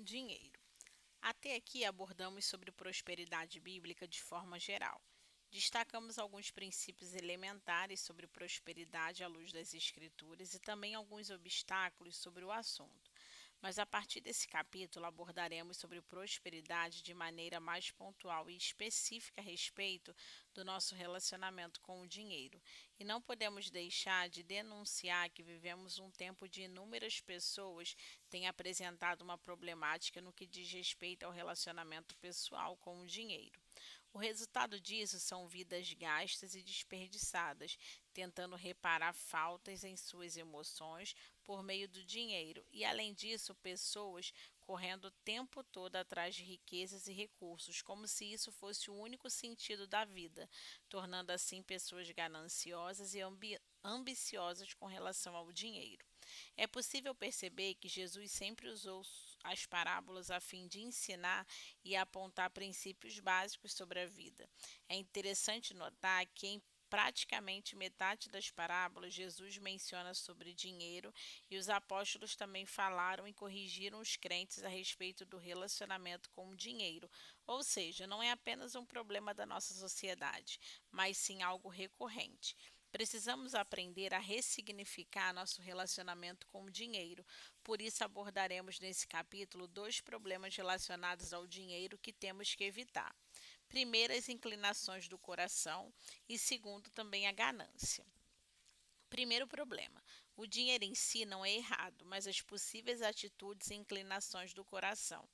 dinheiro. Até aqui abordamos sobre prosperidade bíblica de forma geral. Destacamos alguns princípios elementares sobre prosperidade à luz das Escrituras e também alguns obstáculos sobre o assunto. Mas a partir desse capítulo abordaremos sobre prosperidade de maneira mais pontual e específica a respeito do nosso relacionamento com o dinheiro. E não podemos deixar de denunciar que vivemos um tempo de inúmeras pessoas têm apresentado uma problemática no que diz respeito ao relacionamento pessoal com o dinheiro. O resultado disso são vidas gastas e desperdiçadas, tentando reparar faltas em suas emoções por meio do dinheiro, e além disso, pessoas correndo o tempo todo atrás de riquezas e recursos, como se isso fosse o único sentido da vida, tornando assim pessoas gananciosas e ambiciosas com relação ao dinheiro. É possível perceber que Jesus sempre usou as parábolas a fim de ensinar e apontar princípios básicos sobre a vida. É interessante notar que em praticamente metade das parábolas, Jesus menciona sobre dinheiro e os apóstolos também falaram e corrigiram os crentes a respeito do relacionamento com o dinheiro. Ou seja, não é apenas um problema da nossa sociedade, mas sim algo recorrente. Precisamos aprender a ressignificar nosso relacionamento com o dinheiro. Por isso, abordaremos nesse capítulo dois problemas relacionados ao dinheiro que temos que evitar. Primeiro, as inclinações do coração e segundo, também a ganância. Primeiro problema: o dinheiro em si não é errado, mas as possíveis atitudes e inclinações do coração.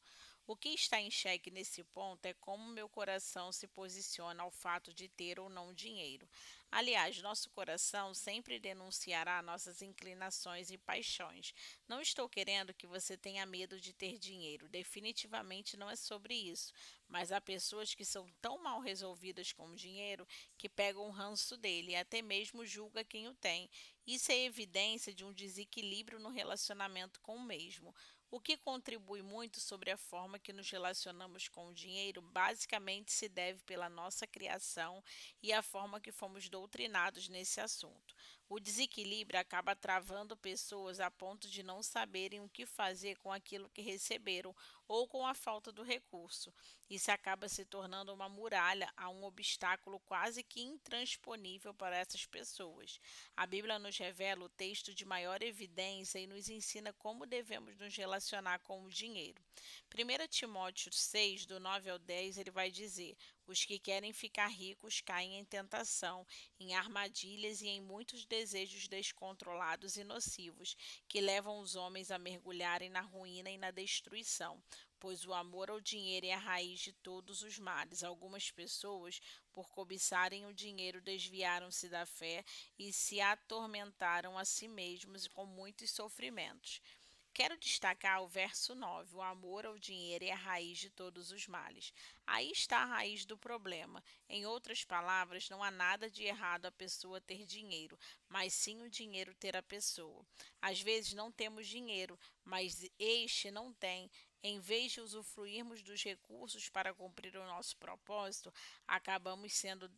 O que está em xeque nesse ponto é como meu coração se posiciona ao fato de ter ou não dinheiro. Aliás, nosso coração sempre denunciará nossas inclinações e paixões. Não estou querendo que você tenha medo de ter dinheiro, definitivamente não é sobre isso. Mas há pessoas que são tão mal resolvidas com o dinheiro que pegam o ranço dele e até mesmo julga quem o tem. Isso é evidência de um desequilíbrio no relacionamento com o mesmo. O que contribui muito sobre a forma que nos relacionamos com o dinheiro basicamente se deve pela nossa criação e a forma que fomos doutrinados nesse assunto. O desequilíbrio acaba travando pessoas a ponto de não saberem o que fazer com aquilo que receberam ou com a falta do recurso. Isso acaba se tornando uma muralha a um obstáculo quase que intransponível para essas pessoas. A Bíblia nos revela o texto de maior evidência e nos ensina como devemos nos relacionar com o dinheiro. 1 Timóteo 6, do 9 ao 10, ele vai dizer: os que querem ficar ricos caem em tentação, em armadilhas e em muitos desejos descontrolados e nocivos, que levam os homens a mergulharem na ruína e na destruição. Pois o amor ao dinheiro é a raiz de todos os males. Algumas pessoas, por cobiçarem o dinheiro, desviaram-se da fé e se atormentaram a si mesmos com muitos sofrimentos. Quero destacar o verso 9: o amor ao dinheiro é a raiz de todos os males. Aí está a raiz do problema. Em outras palavras, não há nada de errado a pessoa ter dinheiro, mas sim o dinheiro ter a pessoa. Às vezes não temos dinheiro, mas este não tem. Em vez de usufruirmos dos recursos para cumprir o nosso propósito, acabamos sendo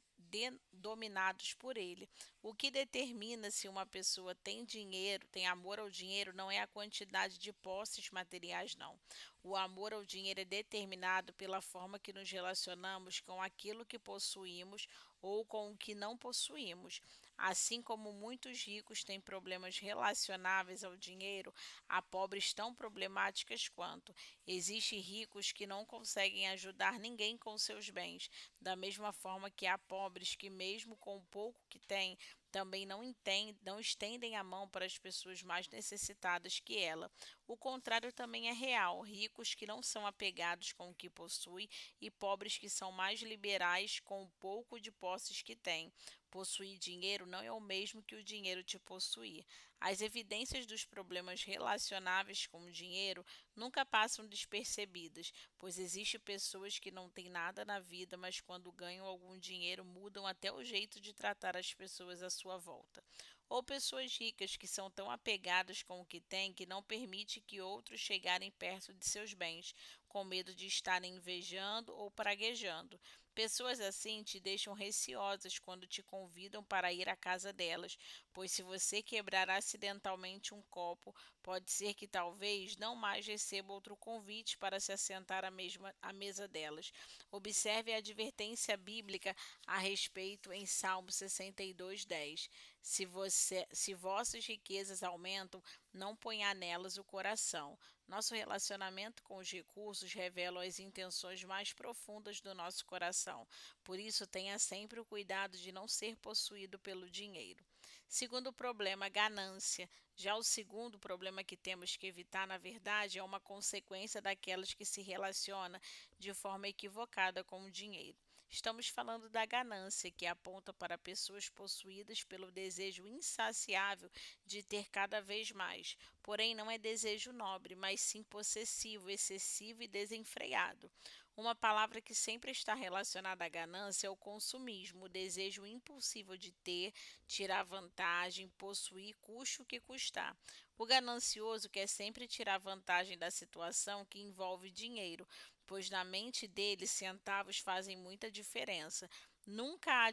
dominados por ele. O que determina se uma pessoa tem dinheiro, tem amor ao dinheiro, não é a quantidade de posses materiais, não. O amor ao dinheiro é determinado pela forma que nos relacionamos com aquilo que possuímos ou com o que não possuímos. Assim como muitos ricos têm problemas relacionáveis ao dinheiro, há pobres tão problemáticas quanto. Existem ricos que não conseguem ajudar ninguém com seus bens, da mesma forma que há pobres que, mesmo com o pouco que têm, também não estendem a mão para as pessoas mais necessitadas que ela. O contrário também é real: ricos que não são apegados com o que possuem e pobres que são mais liberais com o pouco de posses que têm. Possuir dinheiro não é o mesmo que o dinheiro te possuir. As evidências dos problemas relacionáveis com o dinheiro nunca passam despercebidas, pois existem pessoas que não têm nada na vida, mas quando ganham algum dinheiro mudam até o jeito de tratar as pessoas à sua volta. Ou pessoas ricas que são tão apegadas com o que têm que não permite que outros chegarem perto de seus bens, com medo de estarem invejando ou praguejando. Pessoas assim te deixam receosas quando te convidam para ir à casa delas, pois se você quebrar acidentalmente um copo, pode ser que talvez não mais receba outro convite para se assentar à mesa delas. Observe a advertência bíblica a respeito em Salmo 62:10. Se vossas riquezas aumentam, não ponha nelas o coração. Nosso relacionamento com os recursos revela as intenções mais profundas do nosso coração. Por isso, tenha sempre o cuidado de não ser possuído pelo dinheiro. Segundo problema, ganância. Já o segundo problema que temos que evitar, na verdade, é uma consequência daquelas que se relacionam de forma equivocada com o dinheiro. Estamos falando da ganância, que aponta para pessoas possuídas pelo desejo insaciável de ter cada vez mais. Porém, não é desejo nobre, mas sim possessivo, excessivo e desenfreado. Uma palavra que sempre está relacionada à ganância é o consumismo, o desejo impulsivo de ter, tirar vantagem, possuir, custe o que custar. O ganancioso quer sempre tirar vantagem da situação que envolve dinheiro, pois na mente dele centavos fazem muita diferença. Nunca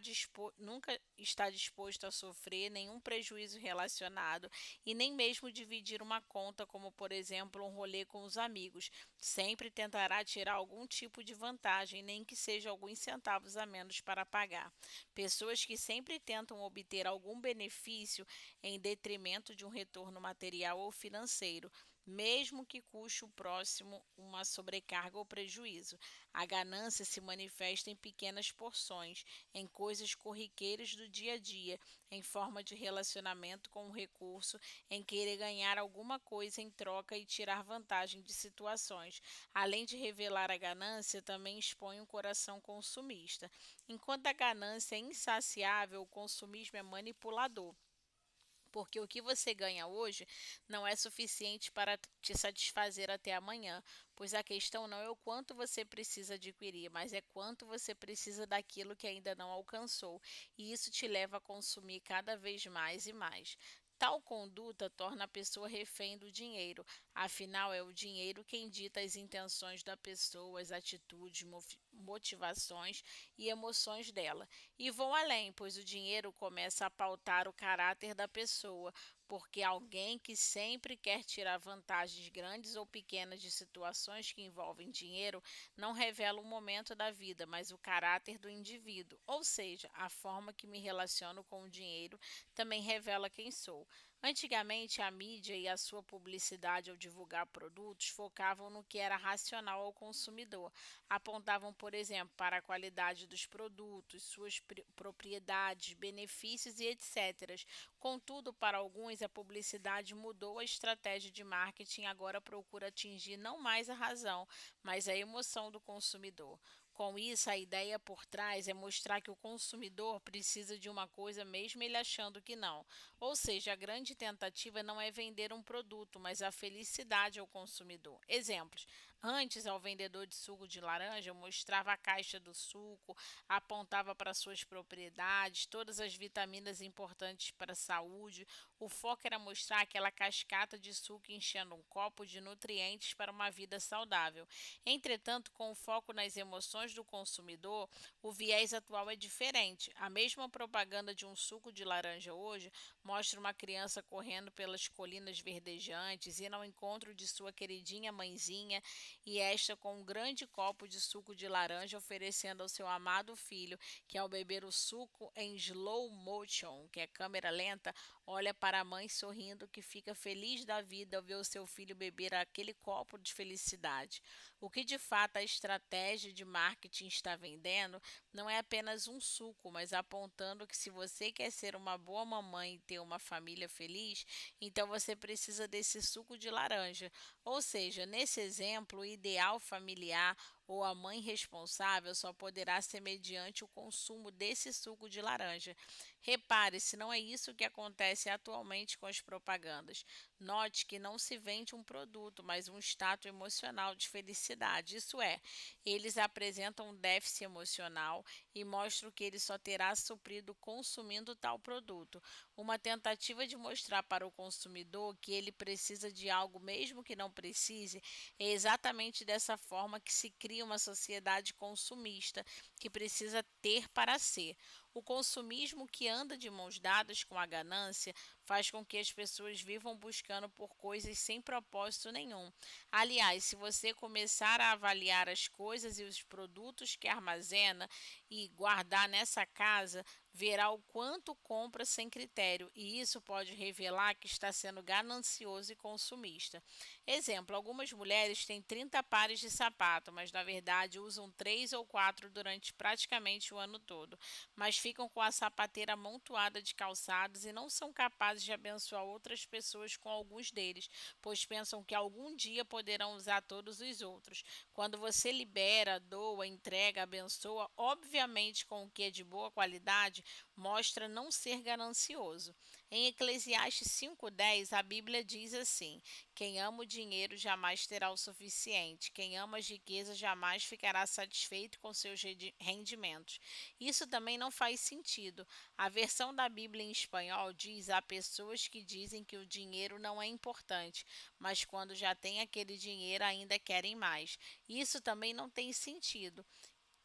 está disposto a sofrer nenhum prejuízo relacionado e nem mesmo dividir uma conta, como por exemplo um rolê com os amigos. Sempre tentará tirar algum tipo de vantagem, nem que seja alguns centavos a menos para pagar. Pessoas que sempre tentam obter algum benefício em detrimento de um retorno material ou financeiro, mesmo que custe o próximo uma sobrecarga ou prejuízo. A ganância se manifesta em pequenas porções, em coisas corriqueiras do dia a dia, em forma de relacionamento com o recurso, em querer ganhar alguma coisa em troca e tirar vantagem de situações. Além de revelar a ganância, também expõe um coração consumista. Enquanto a ganância é insaciável, o consumismo é manipulador. Porque o que você ganha hoje não é suficiente para te satisfazer até amanhã, pois a questão não é o quanto você precisa adquirir, mas é quanto você precisa daquilo que ainda não alcançou, e isso te leva a consumir cada vez mais e mais. Tal conduta torna a pessoa refém do dinheiro, afinal, é o dinheiro quem dita as intenções da pessoa, as atitudes, motivações e emoções dela. E vão além, pois o dinheiro começa a pautar o caráter da pessoa, porque alguém que sempre quer tirar vantagens grandes ou pequenas de situações que envolvem dinheiro não revela o momento da vida, mas o caráter do indivíduo, ou seja, a forma que me relaciono com o dinheiro também revela quem sou. Antigamente, a mídia e a sua publicidade ao divulgar produtos focavam no que era racional ao consumidor. Apontavam, por exemplo, para a qualidade dos produtos, suas propriedades, benefícios e etc. Contudo, para alguns, a publicidade mudou a estratégia de marketing e agora procura atingir não mais a razão, mas a emoção do consumidor. Com isso, a ideia por trás é mostrar que o consumidor precisa de uma coisa mesmo ele achando que não. Ou seja, a grande tentativa não é vender um produto, mas a felicidade ao consumidor. Exemplos: antes, ao vendedor de suco de laranja, mostrava a caixa do suco, apontava para suas propriedades, todas as vitaminas importantes para a saúde. O foco era mostrar aquela cascata de suco enchendo um copo de nutrientes para uma vida saudável. Entretanto, com o foco nas emoções do consumidor, o viés atual é diferente. A mesma propaganda de um suco de laranja hoje mostra uma criança correndo pelas colinas verdejantes, indo ao encontro de sua queridinha mãezinha, e esta com um grande copo de suco de laranja oferecendo ao seu amado filho, que ao beber o suco em slow motion, que é câmera lenta, olha para a mãe sorrindo, que fica feliz da vida ao ver o seu filho beber aquele copo de felicidade. O que de fato a estratégia de marketing está vendendo não é apenas um suco, mas apontando que se você quer ser uma boa mamãe e ter uma família feliz, então você precisa desse suco de laranja. Ou seja, nesse exemplo, o ideal familiar ou a mãe responsável só poderá ser mediante o consumo desse suco de laranja. Repare, se não é isso que acontece atualmente com as propagandas. Note que não se vende um produto, mas um status emocional de felicidade. Isso é, eles apresentam um déficit emocional, e mostram que ele só terá suprido consumindo tal produto. Uma tentativa de mostrar para o consumidor que ele precisa de algo mesmo que não precise, é exatamente dessa forma que se cria uma sociedade consumista, que precisa ter para ser. O consumismo que anda de mãos dadas com a ganância faz com que as pessoas vivam buscando por coisas sem propósito nenhum. Aliás, se você começar a avaliar as coisas e os produtos que armazena e guardar nessa casa, verá o quanto compra sem critério, e isso pode revelar que está sendo ganancioso e consumista. Exemplo: algumas mulheres têm 30 pares de sapato, mas na verdade usam 3 ou 4 durante praticamente o ano todo, mas ficam com a sapateira amontoada de calçados e não são capazes de abençoar outras pessoas com alguns deles, pois pensam que algum dia poderão usar todos os outros. Quando você libera, doa, entrega, abençoa, obviamente com o que é de boa qualidade, mostra não ser ganancioso. Em Eclesiastes 5,10, a Bíblia diz assim: quem ama o dinheiro jamais terá o suficiente, quem ama as riquezas jamais ficará satisfeito com seus rendimentos. Isso também não faz sentido. A versão da Bíblia em espanhol diz: há pessoas que dizem que o dinheiro não é importante, mas quando já têm aquele dinheiro ainda querem mais. Isso também não tem sentido.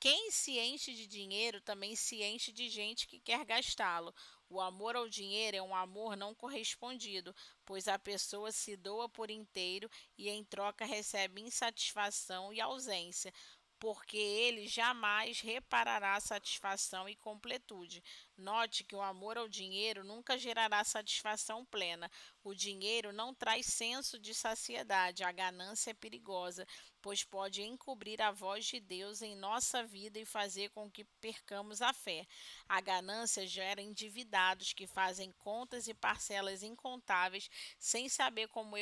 Quem se enche de dinheiro também se enche de gente que quer gastá-lo. O amor ao dinheiro é um amor não correspondido, pois a pessoa se doa por inteiro e em troca recebe insatisfação e ausência, porque ele jamais reparará satisfação e completude. Note que o amor ao dinheiro nunca gerará satisfação plena. O dinheiro não traz senso de saciedade. A ganância é perigosa, pois pode encobrir a voz de Deus em nossa vida e fazer com que percamos a fé. A ganância gera endividados que fazem contas e parcelas incontáveis sem saber como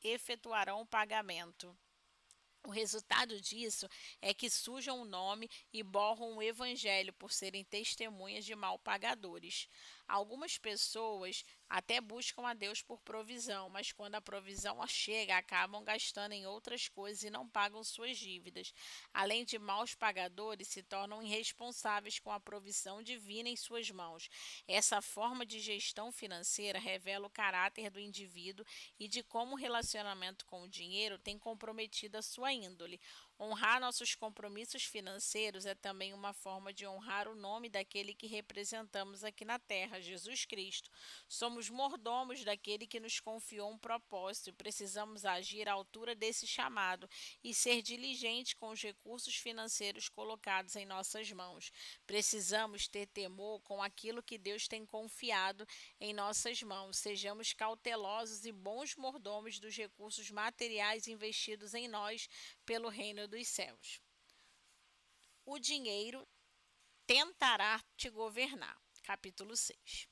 efetuarão o pagamento. O resultado disso é que sujam o nome e borram o evangelho por serem testemunhas de mal pagadores. Algumas pessoas até buscam a Deus por provisão, mas quando a provisão chega, acabam gastando em outras coisas e não pagam suas dívidas. Além de maus pagadores, se tornam irresponsáveis com a provisão divina em suas mãos. Essa forma de gestão financeira revela o caráter do indivíduo e de como o relacionamento com o dinheiro tem comprometido a sua índole. Honrar nossos compromissos financeiros é também uma forma de honrar o nome daquele que representamos aqui na terra, Jesus Cristo. Somos mordomos daquele que nos confiou um propósito e precisamos agir à altura desse chamado e ser diligentes com os recursos financeiros colocados em nossas mãos. Precisamos ter temor com aquilo que Deus tem confiado em nossas mãos. Sejamos cautelosos e bons mordomos dos recursos materiais investidos em nós pelo reino dos céus. O dinheiro tentará te governar. Capítulo 6.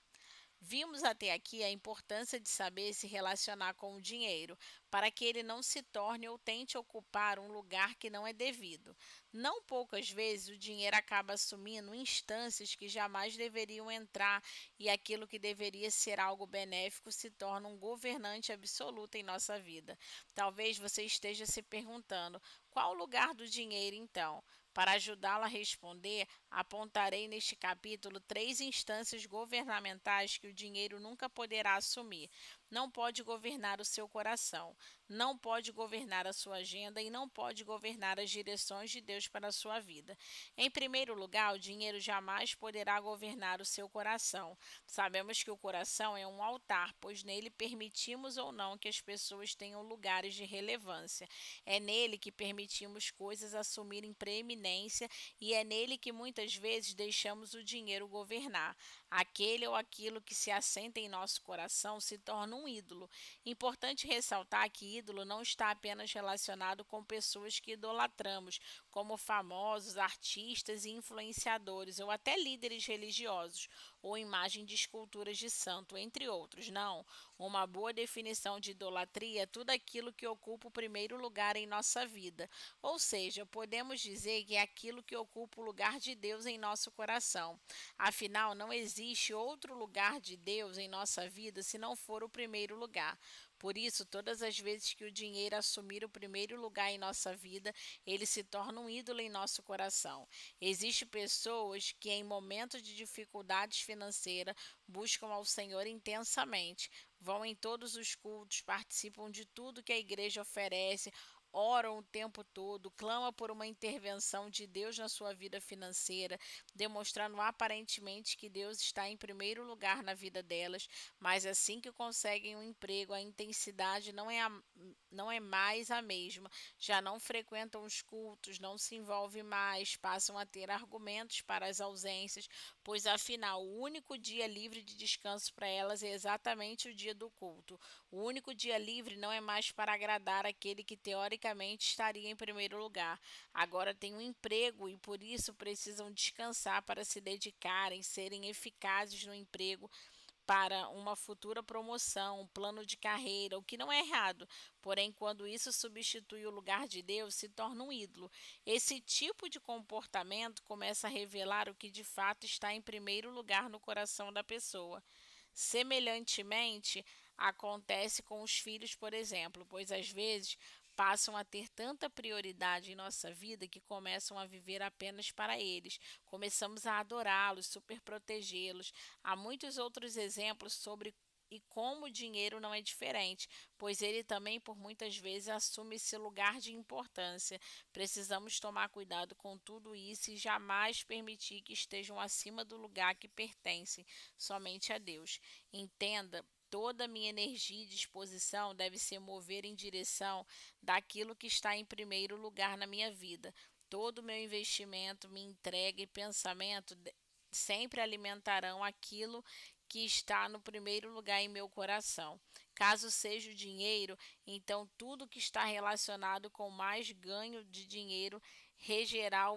Vimos até aqui a importância de saber se relacionar com o dinheiro, para que ele não se torne ou tente ocupar um lugar que não é devido. Não poucas vezes o dinheiro acaba assumindo instâncias que jamais deveriam entrar, e aquilo que deveria ser algo benéfico se torna um governante absoluto em nossa vida. Talvez você esteja se perguntando: qual o lugar do dinheiro então? Para ajudá-la a responder, apontarei neste capítulo 3 instâncias governamentais que o dinheiro nunca poderá assumir. Não pode governar o seu coração, não pode governar a sua agenda e não pode governar as direções de Deus para a sua vida. Em primeiro lugar, o dinheiro jamais poderá governar o seu coração. Sabemos que o coração é um altar, pois nele permitimos ou não que as pessoas tenham lugares de relevância. É nele que permitimos coisas assumirem preeminência e é nele que muitas vezes deixamos o dinheiro governar. Aquele ou aquilo que se assenta em nosso coração se torna um ídolo. Importante ressaltar que ídolo não está apenas relacionado com pessoas que idolatramos, como famosos, artistas e influenciadores, ou até líderes religiosos, ou imagem de esculturas de santo, entre outros. Não. Uma boa definição de idolatria é tudo aquilo que ocupa o primeiro lugar em nossa vida. Ou seja, podemos dizer que é aquilo que ocupa o lugar de Deus em nosso coração. Afinal, não existe outro lugar de Deus em nossa vida se não for o primeiro lugar. Por isso, todas as vezes que o dinheiro assumir o primeiro lugar em nossa vida, ele se torna um ídolo em nosso coração. Existem pessoas que, em momentos de dificuldades financeiras, buscam ao Senhor intensamente, vão em todos os cultos, participam de tudo que a igreja oferece, oram o tempo todo, clama por uma intervenção de Deus na sua vida financeira, demonstrando aparentemente que Deus está em primeiro lugar na vida delas, mas assim que conseguem um emprego, a intensidade não é mais a mesma, já não frequentam os cultos, não se envolvem mais, passam a ter argumentos para as ausências, pois afinal o único dia livre de descanso para elas é exatamente o dia do culto. O único dia livre não é mais para agradar aquele que teoricamente estaria em primeiro lugar. Agora tem um emprego e por isso precisam descansar para se dedicarem, serem eficazes no emprego para uma futura promoção, um plano de carreira, o que não é errado. Porém, quando isso substitui o lugar de Deus, se torna um ídolo. Esse tipo de comportamento começa a revelar o que de fato está em primeiro lugar no coração da pessoa. Semelhantemente, acontece com os filhos, por exemplo, pois às vezes passam a ter tanta prioridade em nossa vida que começam a viver apenas para eles. Começamos a adorá-los, superprotegê-los. Há muitos outros exemplos sobre e como o dinheiro não é diferente, pois ele também por muitas vezes assume esse lugar de importância. Precisamos tomar cuidado com tudo isso e jamais permitir que estejam acima do lugar que pertence somente a Deus. Entenda, toda a minha energia e disposição deve se mover em direção daquilo que está em primeiro lugar na minha vida. Todo o meu investimento, minha entrega e pensamento sempre alimentarão aquilo que está no primeiro lugar em meu coração. Caso seja o dinheiro, então tudo que está relacionado com mais ganho de dinheiro regerá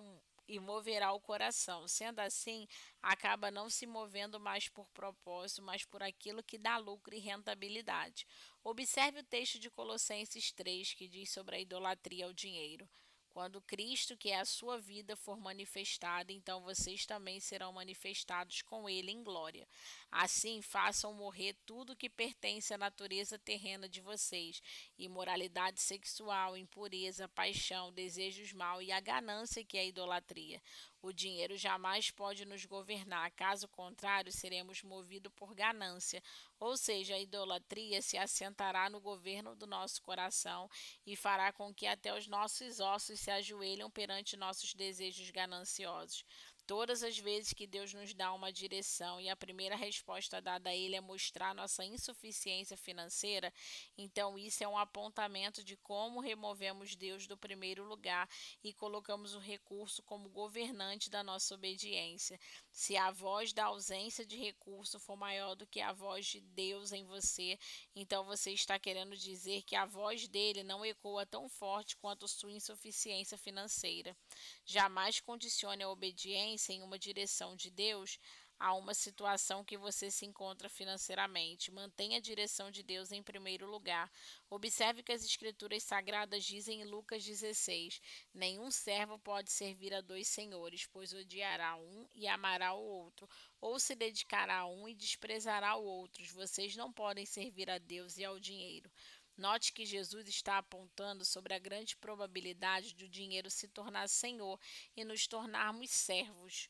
e moverá o coração. Sendo assim, acaba não se movendo mais por propósito, mas por aquilo que dá lucro e rentabilidade. Observe o texto de Colossenses 3, que diz sobre a idolatria ao dinheiro. Quando Cristo, que é a sua vida, for manifestado, então vocês também serão manifestados com ele em glória. Assim, façam morrer tudo que pertence à natureza terrena de vocês: imoralidade sexual, impureza, paixão, desejos maus e a ganância, que é a idolatria. O dinheiro jamais pode nos governar, caso contrário, seremos movidos por ganância, ou seja, a idolatria se assentará no governo do nosso coração e fará com que até os nossos ossos se ajoelhem perante nossos desejos gananciosos. Todas as vezes que Deus nos dá uma direção e a primeira resposta dada a Ele é mostrar nossa insuficiência financeira, então isso é um apontamento de como removemos Deus do primeiro lugar e colocamos o recurso como governante da nossa obediência. Se a voz da ausência de recurso for maior do que a voz de Deus em você, então você está querendo dizer que a voz dele não ecoa tão forte quanto sua insuficiência financeira. Jamais condicione a obediência em uma direção de Deus a uma situação que você se encontra financeiramente. Mantenha a direção de Deus em primeiro lugar. Observe que as Escrituras Sagradas dizem em Lucas 16: nenhum servo pode servir a dois senhores, pois odiará um e amará o outro, ou se dedicará a um e desprezará o outro. Vocês não podem servir a Deus e ao dinheiro. Note que Jesus está apontando sobre a grande probabilidade de o dinheiro se tornar senhor e nos tornarmos servos.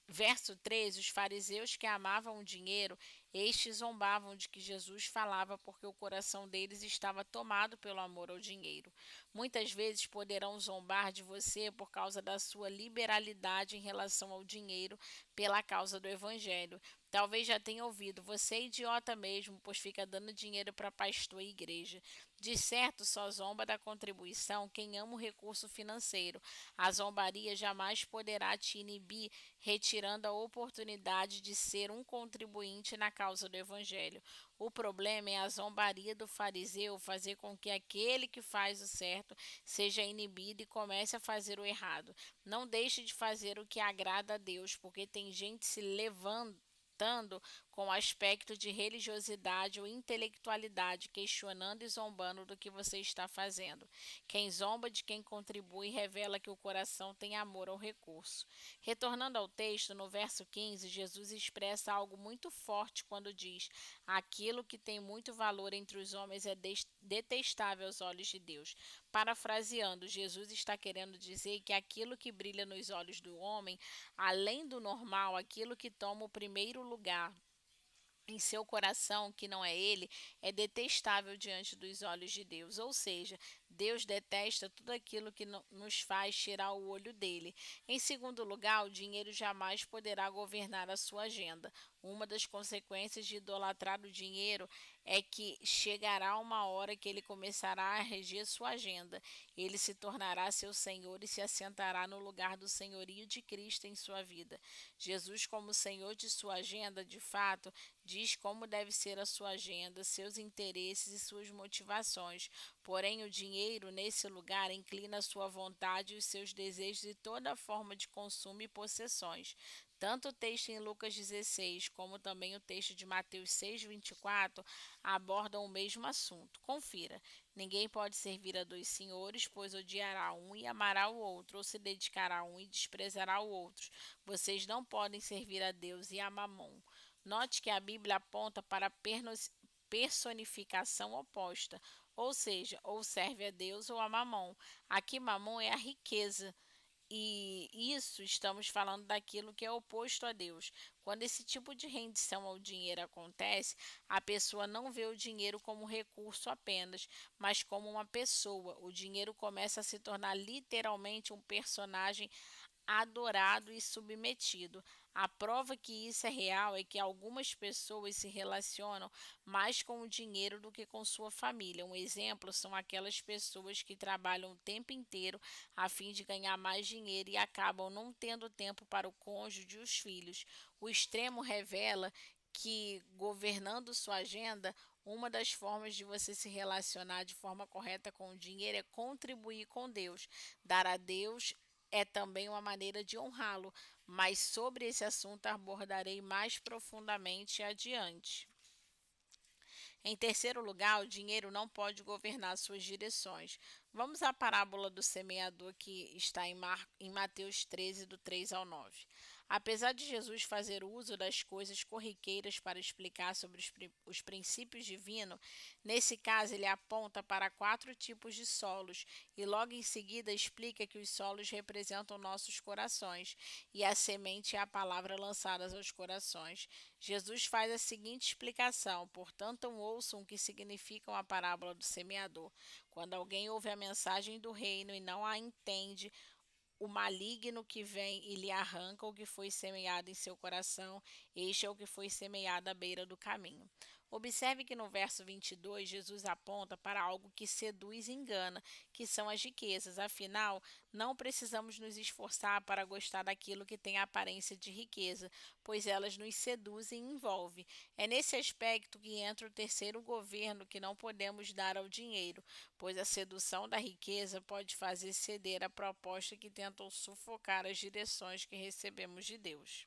Verso 3: os fariseus que amavam o dinheiro, estes zombavam de que Jesus falava porque o coração deles estava tomado pelo amor ao dinheiro. Muitas vezes poderão zombar de você por causa da sua liberalidade em relação ao dinheiro, pela causa do evangelho. Talvez já tenha ouvido: você é idiota mesmo, pois fica dando dinheiro para pastor e igreja. De certo, só zomba da contribuição quem ama o recurso financeiro. A zombaria jamais poderá te inibir, retirando a oportunidade de ser um contribuinte na causa do evangelho. O problema é a zombaria do fariseu fazer com que aquele que faz o certo seja inibido e comece a fazer o errado. Não deixe de fazer o que agrada a Deus, porque tem gente se levantando com aspecto de religiosidade ou intelectualidade, questionando e zombando do que você está fazendo. Quem zomba de quem contribui revela que o coração tem amor ao recurso. Retornando ao texto, no verso 15, Jesus expressa algo muito forte quando diz: aquilo que tem muito valor entre os homens é detestável aos olhos de Deus. Parafraseando, Jesus está querendo dizer que aquilo que brilha nos olhos do homem, além do normal, aquilo que toma o primeiro lugar em seu coração, que não é ele, é detestável diante dos olhos de Deus. Ou seja, Deus detesta tudo aquilo que nos faz tirar o olho dele. Em segundo lugar, o dinheiro jamais poderá governar a sua agenda. Uma das consequências de idolatrar o dinheiro é que chegará uma hora que ele começará a reger sua agenda. Ele se tornará seu senhor e se assentará no lugar do senhorio de Cristo em sua vida. Jesus, como senhor de sua agenda, de fato, diz como deve ser a sua agenda, seus interesses e suas motivações. Porém, o dinheiro, nesse lugar, inclina a sua vontade e os seus desejos e toda forma de consumo e possessões. Tanto o texto em Lucas 16, como também o texto de Mateus 6:24 abordam o mesmo assunto. Confira: ninguém pode servir a dois senhores, pois odiará um e amará o outro, ou se dedicará a um e desprezará o outro. Vocês não podem servir a Deus e a Mamon. Note que a Bíblia aponta para a personificação oposta, ou seja, ou serve a Deus ou a Mamon. Aqui, Mamon é a riqueza. E isso estamos falando daquilo que é oposto a Deus. Quando esse tipo de rendição ao dinheiro acontece, a pessoa não vê o dinheiro como recurso apenas, mas como uma pessoa. O dinheiro começa a se tornar literalmente um personagem adorado e submetido. A prova que isso é real é que algumas pessoas se relacionam mais com o dinheiro do que com sua família. Um exemplo são aquelas pessoas que trabalham o tempo inteiro a fim de ganhar mais dinheiro e acabam não tendo tempo para o cônjuge e os filhos. O extremo revela que, governando sua agenda, uma das formas de você se relacionar de forma correta com o dinheiro é contribuir com Deus. Dar a Deus é também uma maneira de honrá-lo, mas sobre esse assunto abordarei mais profundamente adiante. Em terceiro lugar, o dinheiro não pode governar suas direções. Vamos à parábola do semeador que está em Mateus 13, do 3 ao 9. Apesar de Jesus fazer uso das coisas corriqueiras para explicar sobre os princípios divinos, nesse caso ele aponta para 4 tipos de solos e logo em seguida explica que os solos representam nossos corações e a semente é a palavra lançada aos corações. Jesus faz a seguinte explicação: portanto, ouçam o que significa a parábola do semeador. Quando alguém ouve a mensagem do reino e não a entende, o maligno que vem e lhe arranca o que foi semeado em seu coração, este é o que foi semeado à beira do caminho. Observe que no verso 22, Jesus aponta para algo que seduz e engana, que são as riquezas. Afinal, não precisamos nos esforçar para gostar daquilo que tem a aparência de riqueza, pois elas nos seduzem e envolvem. É nesse aspecto que entra o terceiro governo que não podemos dar ao dinheiro, pois a sedução da riqueza pode fazer ceder a proposta que tentam sufocar as direções que recebemos de Deus.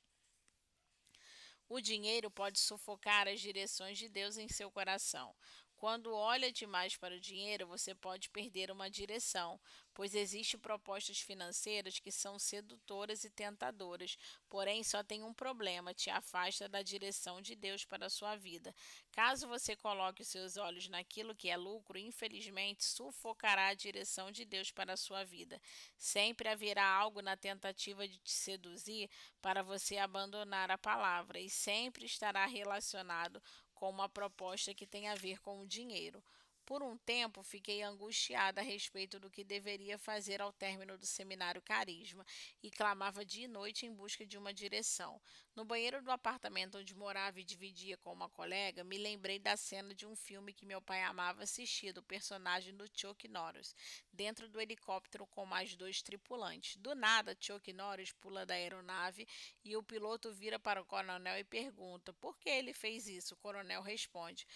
O dinheiro pode sufocar as direções de Deus em seu coração. Quando olha demais para o dinheiro, você pode perder uma direção, pois existem propostas financeiras que são sedutoras e tentadoras, porém só tem um problema: te afasta da direção de Deus para a sua vida. Caso você coloque os seus olhos naquilo que é lucro, infelizmente sufocará a direção de Deus para a sua vida. Sempre haverá algo na tentativa de te seduzir para você abandonar a palavra e sempre estará relacionado com uma proposta que tem a ver com o dinheiro. Por um tempo, fiquei angustiada a respeito do que deveria fazer ao término do seminário Carisma e clamava dia e noite em busca de uma direção. No banheiro do apartamento onde morava e dividia com uma colega, me lembrei da cena de um filme que meu pai amava assistir, do personagem do Chuck Norris, dentro do helicóptero com mais 2 tripulantes. Do nada, Chuck Norris pula da aeronave e o piloto vira para o coronel e pergunta: por que ele fez isso? O coronel responde: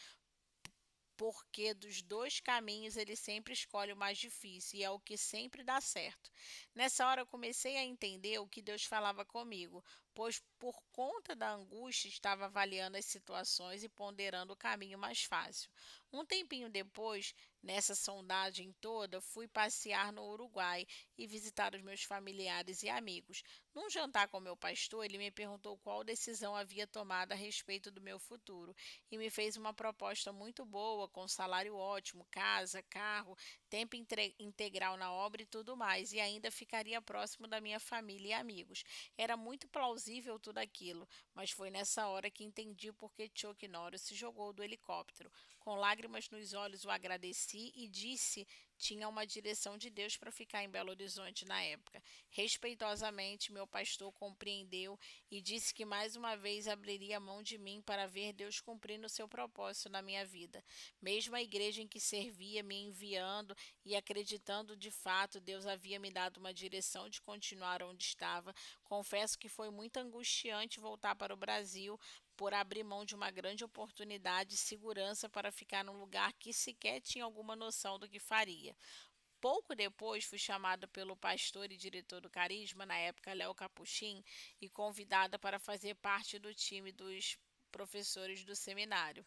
porque dos dois caminhos ele sempre escolhe o mais difícil e é o que sempre dá certo. Nessa hora eu comecei a entender o que Deus falava comigo, pois por conta da angústia estava avaliando as situações e ponderando o caminho mais fácil. Um tempinho depois, nessa sondagem toda, fui passear no Uruguai e visitar os meus familiares e amigos. Num jantar com meu pastor, ele me perguntou qual decisão havia tomado a respeito do meu futuro e me fez uma proposta muito boa, com salário ótimo, casa, carro, tempo integral na obra e tudo mais, e ainda ficaria próximo da minha família e amigos. Era muito plausível tudo aquilo, mas foi nessa hora que entendi por que Chuck Norris se jogou do helicóptero. Com lágrimas nos olhos, o agradeci e disse tinha uma direção de Deus para ficar em Belo Horizonte na época. Respeitosamente, meu pastor compreendeu e disse que mais uma vez abriria mão de mim para ver Deus cumprindo o seu propósito na minha vida. Mesmo a igreja em que servia me enviando e acreditando de fato Deus havia me dado uma direção de continuar onde estava, confesso que foi muito angustiante voltar para o Brasil por abrir mão de uma grande oportunidade e segurança para ficar num lugar que sequer tinha alguma noção do que faria. Pouco depois fui chamada pelo pastor e diretor do Carisma, na época Léo Capuchin, e convidada para fazer parte do time dos professores do seminário.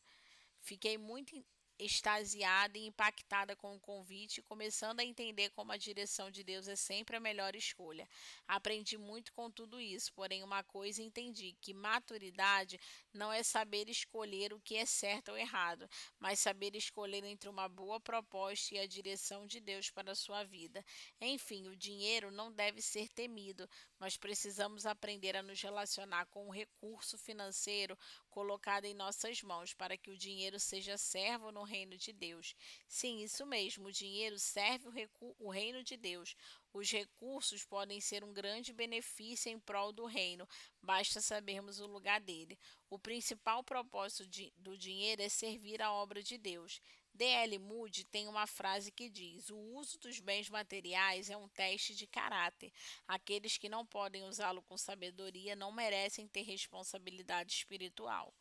Fiquei muito extasiada e impactada com o convite, começando a entender como a direção de Deus é sempre a melhor escolha. Aprendi muito com tudo isso, porém uma coisa entendi, que maturidade não é saber escolher o que é certo ou errado, mas saber escolher entre uma boa proposta e a direção de Deus para a sua vida. Enfim, o dinheiro não deve ser temido, mas precisamos aprender a nos relacionar com o recurso financeiro colocado em nossas mãos para que o dinheiro seja servo no reino de Deus. Sim, isso mesmo, o dinheiro serve o reino de Deus. Os recursos podem ser um grande benefício em prol do reino, basta sabermos o lugar dele. O principal propósito do dinheiro é servir a obra de Deus. D.L. Moody tem uma frase que diz: o uso dos bens materiais é um teste de caráter. Aqueles que não podem usá-lo com sabedoria não merecem ter responsabilidade espiritual.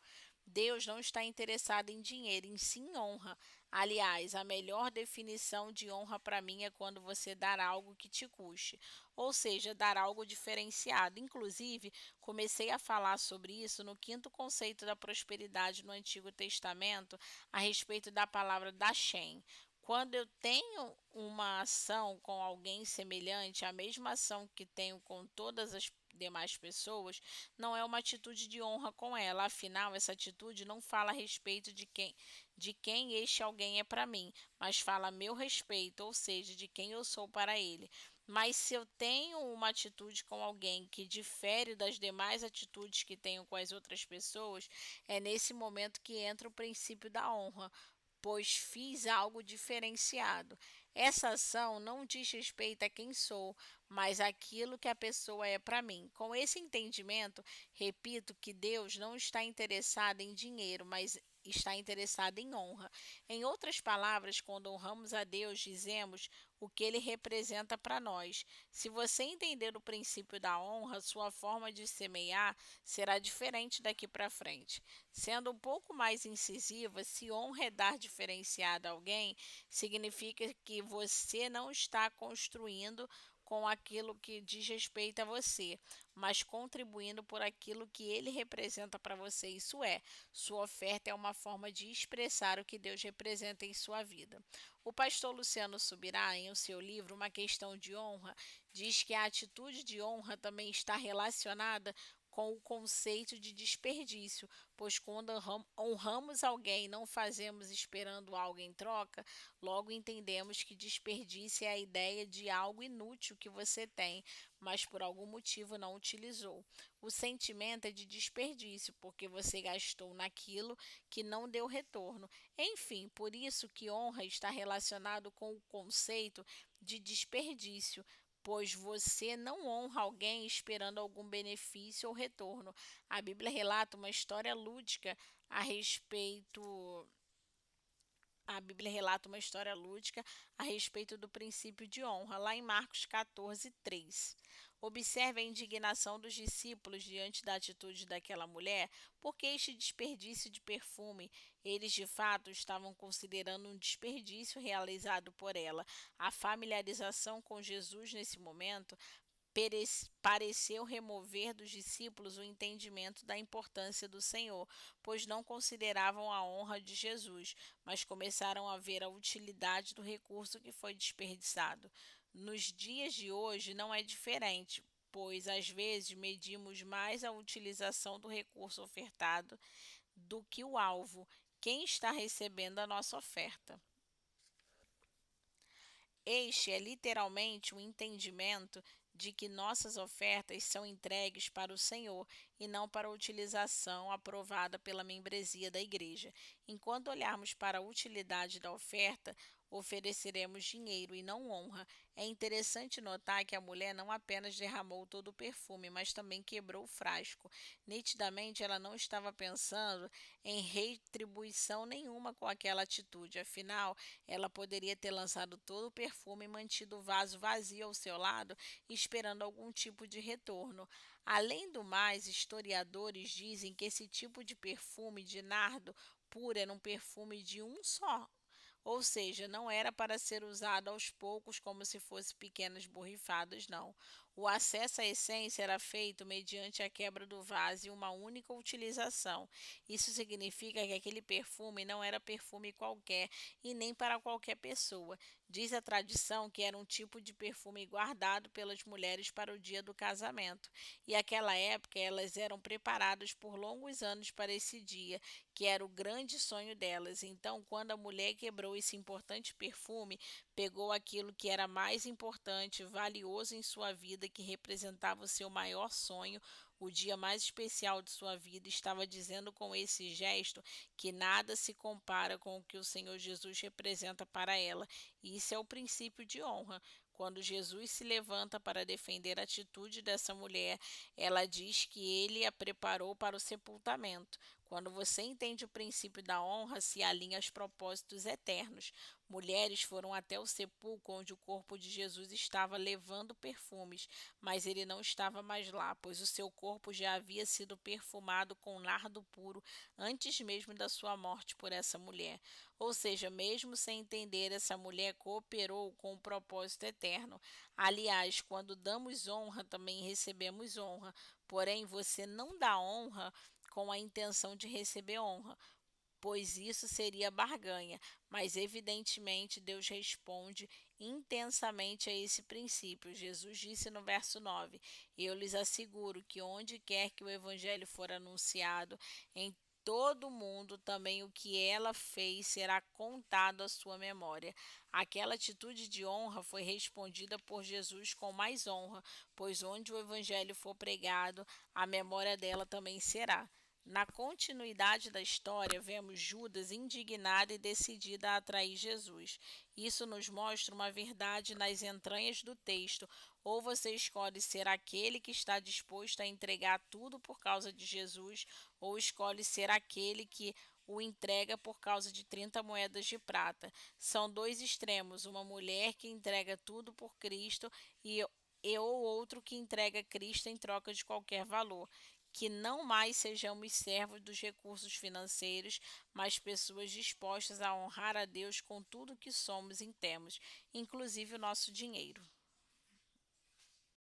Deus não está interessado em dinheiro, em sim honra. Aliás, a melhor definição de honra para mim é quando você dar algo que te custe, ou seja, dar algo diferenciado. Inclusive, comecei a falar sobre isso no quinto conceito da prosperidade no Antigo Testamento, a respeito da palavra Dashem. Quando eu tenho uma ação com alguém semelhante, a mesma ação que tenho com todas as demais pessoas, não é uma atitude de honra com ela. Afinal, essa atitude não fala a respeito de quem este alguém é para mim, mas fala a meu respeito, ou seja, de quem eu sou para ele. Mas se eu tenho uma atitude com alguém que difere das demais atitudes que tenho com as outras pessoas, é nesse momento que entra o princípio da honra, pois fiz algo diferenciado. Essa ação não diz respeito a quem sou, mas aquilo que a pessoa é para mim. Com esse entendimento, repito que Deus não está interessado em dinheiro, mas está interessado em honra. Em outras palavras, quando honramos a Deus, dizemos o que ele representa para nós. Se você entender o princípio da honra, sua forma de semear será diferente daqui para frente. Sendo um pouco mais incisiva, se honra é dar diferenciado a alguém, significa que você não está construindo com aquilo que diz respeito a você, mas contribuindo por aquilo que ele representa para você. Isso é, sua oferta é uma forma de expressar o que Deus representa em sua vida. O pastor Luciano Subirá, em o seu livro Uma Questão de Honra, diz que a atitude de honra também está relacionada com o conceito de desperdício, pois quando honramos alguém e não fazemos esperando algo em troca, logo entendemos que desperdício é a ideia de algo inútil que você tem, mas por algum motivo não utilizou. O sentimento é de desperdício, porque você gastou naquilo que não deu retorno. Enfim, por isso que honra está relacionado com o conceito de desperdício, pois você não honra alguém esperando algum benefício ou retorno. A Bíblia relata uma história lúdica a respeito a Bíblia relata uma história lúdica a respeito do princípio de honra, lá em Marcos 14, 3. Observe a indignação dos discípulos diante da atitude daquela mulher, porque este desperdício de perfume, eles de fato estavam considerando um desperdício realizado por ela. A familiarização com Jesus nesse momento pareceu remover dos discípulos o entendimento da importância do Senhor, pois não consideravam a honra de Jesus, mas começaram a ver a utilidade do recurso que foi desperdiçado. Nos dias de hoje não é diferente, pois às vezes medimos mais a utilização do recurso ofertado do que o alvo, quem está recebendo a nossa oferta. Este é literalmente o entendimento de que nossas ofertas são entregues para o Senhor e não para a utilização aprovada pela membresia da igreja. Enquanto olharmos para a utilidade da oferta, ofereceremos dinheiro e não honra. É interessante notar que a mulher não apenas derramou todo o perfume, mas também quebrou o frasco. Nitidamente, ela não estava pensando em retribuição nenhuma com aquela atitude, afinal, ela poderia ter lançado todo o perfume e mantido o vaso vazio ao seu lado, esperando algum tipo de retorno. Além do mais, historiadores dizem que esse tipo de perfume de nardo puro era um perfume de um só, ou seja, não era para ser usado aos poucos como se fosse pequenas borrifadas, não. O acesso à essência era feito mediante a quebra do vaso e uma única utilização. Isso significa que aquele perfume não era perfume qualquer e nem para qualquer pessoa. Diz a tradição que era um tipo de perfume guardado pelas mulheres para o dia do casamento. E naquela época elas eram preparadas por longos anos para esse dia, que era o grande sonho delas. Então, quando a mulher quebrou esse importante perfume, pegou aquilo que era mais importante, valioso em sua vida, que representava o seu maior sonho, o dia mais especial de sua vida, estava dizendo com esse gesto que nada se compara com o que o Senhor Jesus representa para ela. E isso é o princípio de honra. Quando Jesus se levanta para defender a atitude dessa mulher, ela diz que ele a preparou para o sepultamento. Quando você entende o princípio da honra, se alinha aos propósitos eternos. Mulheres foram até o sepulcro onde o corpo de Jesus estava levando perfumes, mas ele não estava mais lá, pois o seu corpo já havia sido perfumado com nardo puro antes mesmo da sua morte por essa mulher. Ou seja, mesmo sem entender, essa mulher cooperou com o propósito eterno. Aliás, quando damos honra, também recebemos honra. Porém, você não dá honra com a intenção de receber honra, pois isso seria barganha, mas evidentemente Deus responde intensamente a esse princípio. Jesus disse no verso 9: Eu lhes asseguro que onde quer que o evangelho for anunciado, em todo o mundo, também o que ela fez será contado à sua memória. Aquela atitude de honra foi respondida por Jesus com mais honra, pois onde o evangelho for pregado, a memória dela também será. Na continuidade da história, vemos Judas indignado e decidido a atrair Jesus. Isso nos mostra uma verdade nas entranhas do texto. Ou você escolhe ser aquele que está disposto a entregar tudo por causa de Jesus, ou escolhe ser aquele que o entrega por causa de 30 moedas de prata. São dois extremos, uma mulher que entrega tudo por Cristo e ou outro que entrega Cristo em troca de qualquer valor. Que não mais sejamos servos dos recursos financeiros, mas pessoas dispostas a honrar a Deus com tudo que somos e temos, inclusive o nosso dinheiro.